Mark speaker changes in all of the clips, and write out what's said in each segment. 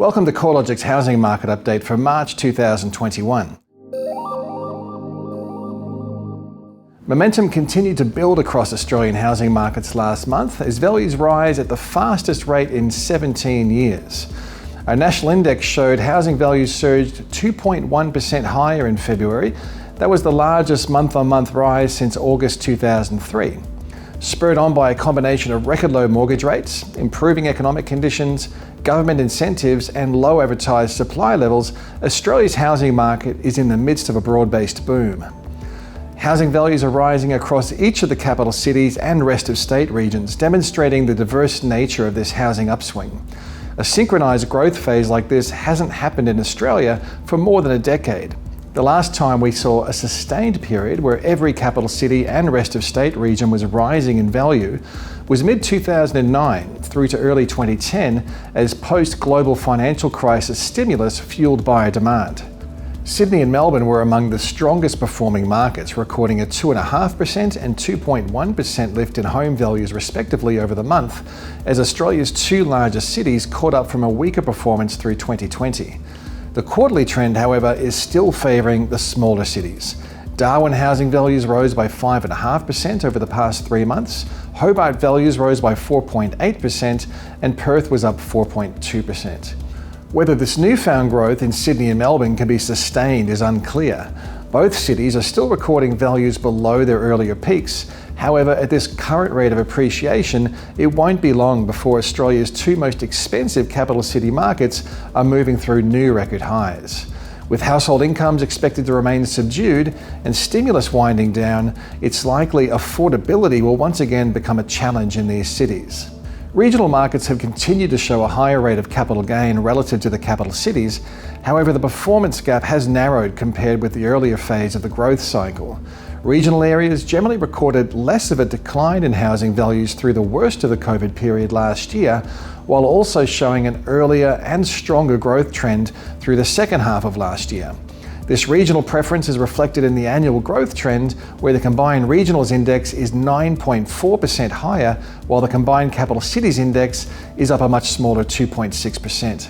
Speaker 1: Welcome to CoreLogic's housing market update for March 2021. Momentum continued to build across Australian housing markets last month as values rise at the fastest rate in 17 years. Our national index showed housing values surged 2.1% higher in February. That was the largest month-on-month rise since August 2003. Spurred on by a combination of record low mortgage rates, improving economic conditions, government incentives and low advertised supply levels, Australia's housing market is in the midst of a broad-based boom. Housing values are rising across each of the capital cities and rest of state regions, demonstrating the diverse nature of this housing upswing. A synchronised growth phase like this hasn't happened in Australia for more than a decade. The last time we saw a sustained period where every capital city and rest of state region was rising in value was mid-2009 through to early 2010 as post-global financial crisis stimulus fueled buyer demand. Sydney and Melbourne were among the strongest performing markets, recording a 2.5% and 2.1% lift in home values respectively over the month, as Australia's two largest cities caught up from a weaker performance through 2020. The quarterly trend, however, is still favouring the smaller cities. Darwin housing values rose by 5.5% over the past 3 months, Hobart values rose by 4.8%, and Perth was up 4.2%. Whether this newfound growth in Sydney and Melbourne can be sustained is unclear. Both cities are still recording values below their earlier peaks. However, at this current rate of appreciation, it won't be long before Australia's two most expensive capital city markets are moving through new record highs. With household incomes expected to remain subdued and stimulus winding down, it's likely affordability will once again become a challenge in these cities. Regional markets have continued to show a higher rate of capital gain relative to the capital cities. However, the performance gap has narrowed compared with the earlier phase of the growth cycle. Regional areas generally recorded less of a decline in housing values through the worst of the COVID period last year, while also showing an earlier and stronger growth trend through the second half of last year. This regional preference is reflected in the annual growth trend, where the combined regionals index is 9.4% higher, while the combined capital cities index is up a much smaller 2.6%.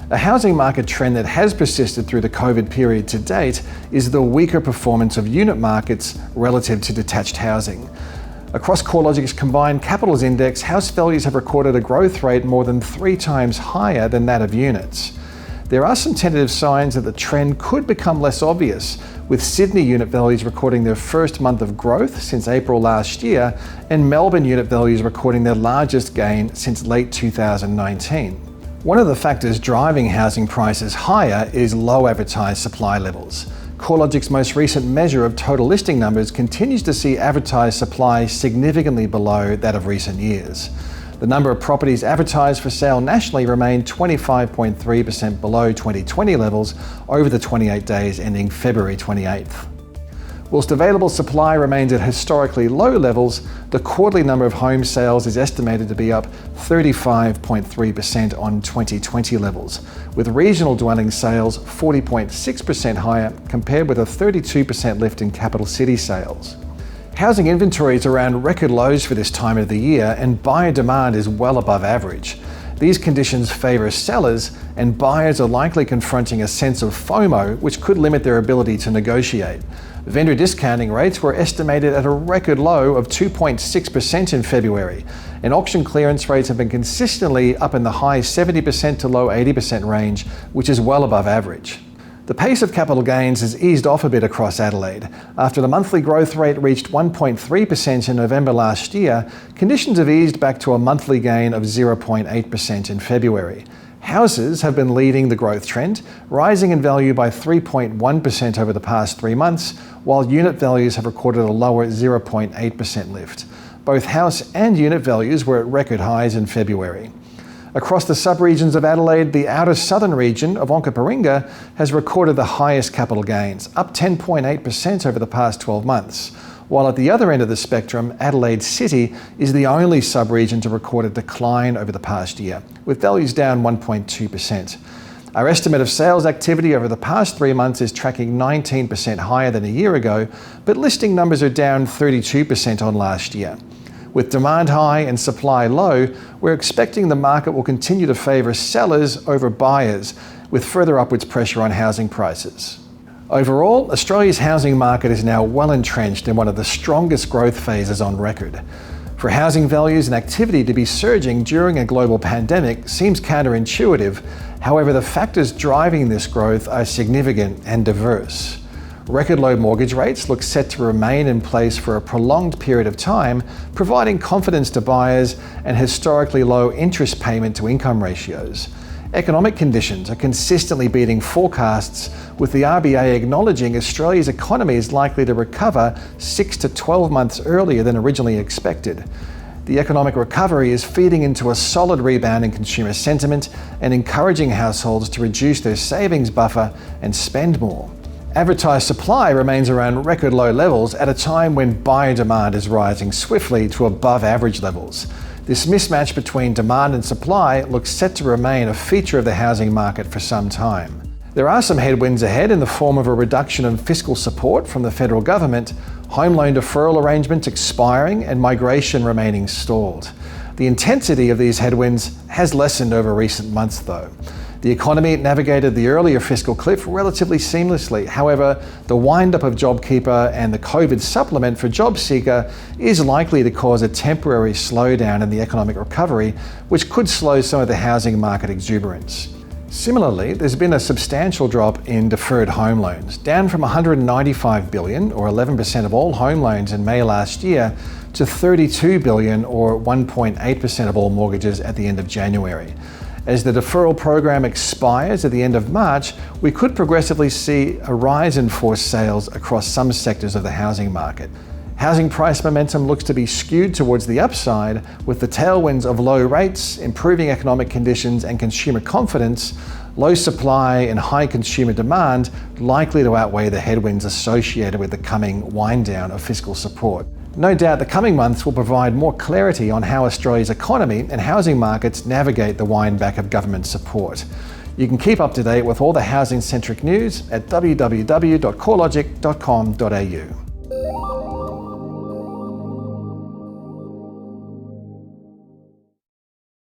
Speaker 1: A housing market trend that has persisted through the COVID period to date is the weaker performance of unit markets relative to detached housing. Across CoreLogic's combined capitals index, house values have recorded a growth rate more than 3 times higher than that of units. There are some tentative signs that the trend could become less obvious, with Sydney unit values recording their first month of growth since April last year, and Melbourne unit values recording their largest gain since late 2019. One of the factors driving housing prices higher is low advertised supply levels. CoreLogic's most recent measure of total listing numbers continues to see advertised supply significantly below that of recent years. The number of properties advertised for sale nationally remained 25.3% below 2020 levels over the 28 days ending February 28th. Whilst available supply remains at historically low levels, the quarterly number of home sales is estimated to be up 35.3% on 2020 levels, with regional dwelling sales 40.6% higher compared with a 32% lift in capital city sales. Housing inventory is around record lows for this time of the year, and buyer demand is well above average. These conditions favour sellers, and buyers are likely confronting a sense of FOMO, which could limit their ability to negotiate. Vendor discounting rates were estimated at a record low of 2.6% in February, and auction clearance rates have been consistently up in the high 70% to low 80% range, which is well above average. The pace of capital gains has eased off a bit across Adelaide. After the monthly growth rate reached 1.3% in November last year, conditions have eased back to a monthly gain of 0.8% in February. Houses have been leading the growth trend, rising in value by 3.1% over the past 3 months, while unit values have recorded a lower 0.8% lift. Both house and unit values were at record highs in February. Across the sub-regions of Adelaide, the outer southern region of Onkaparinga has recorded the highest capital gains, up 10.8% over the past 12 months, while at the other end of the spectrum, Adelaide City is the only sub-region to record a decline over the past year, with values down 1.2%. Our estimate of sales activity over the past 3 months is tracking 19% higher than a year ago, but listing numbers are down 32% on last year. With demand high and supply low, we're expecting the market will continue to favour sellers over buyers, with further upwards pressure on housing prices. Overall, Australia's housing market is now well entrenched in one of the strongest growth phases on record. For housing values and activity to be surging during a global pandemic seems counterintuitive. However, the factors driving this growth are significant and diverse. Record low mortgage rates look set to remain in place for a prolonged period of time, providing confidence to buyers and historically low interest payment to income ratios. Economic conditions are consistently beating forecasts, with the RBA acknowledging Australia's economy is likely to recover 6 to 12 months earlier than originally expected. The economic recovery is feeding into a solid rebound in consumer sentiment and encouraging households to reduce their savings buffer and spend more. Advertised supply remains around record low levels at a time when buyer demand is rising swiftly to above average levels. This mismatch between demand and supply looks set to remain a feature of the housing market for some time. There are some headwinds ahead in the form of a reduction in fiscal support from the federal government, home loan deferral arrangements expiring, and migration remaining stalled. The intensity of these headwinds has lessened over recent months though. The economy navigated the earlier fiscal cliff relatively seamlessly. However, the wind-up of JobKeeper and the COVID supplement for JobSeeker is likely to cause a temporary slowdown in the economic recovery, which could slow some of the housing market exuberance. Similarly, there's been a substantial drop in deferred home loans, down from $195 billion, or 11% of all home loans in May last year, to $32 billion, or 1.8% of all mortgages at the end of January. As the deferral program expires at the end of March, we could progressively see a rise in forced sales across some sectors of the housing market. Housing price momentum looks to be skewed towards the upside, with the tailwinds of low rates, improving economic conditions and consumer confidence, low supply and high consumer demand likely to outweigh the headwinds associated with the coming wind down of fiscal support. No doubt the coming months will provide more clarity on how Australia's economy and housing markets navigate the wind back of government support. You can keep up to date with all the housing-centric news at www.corelogic.com.au.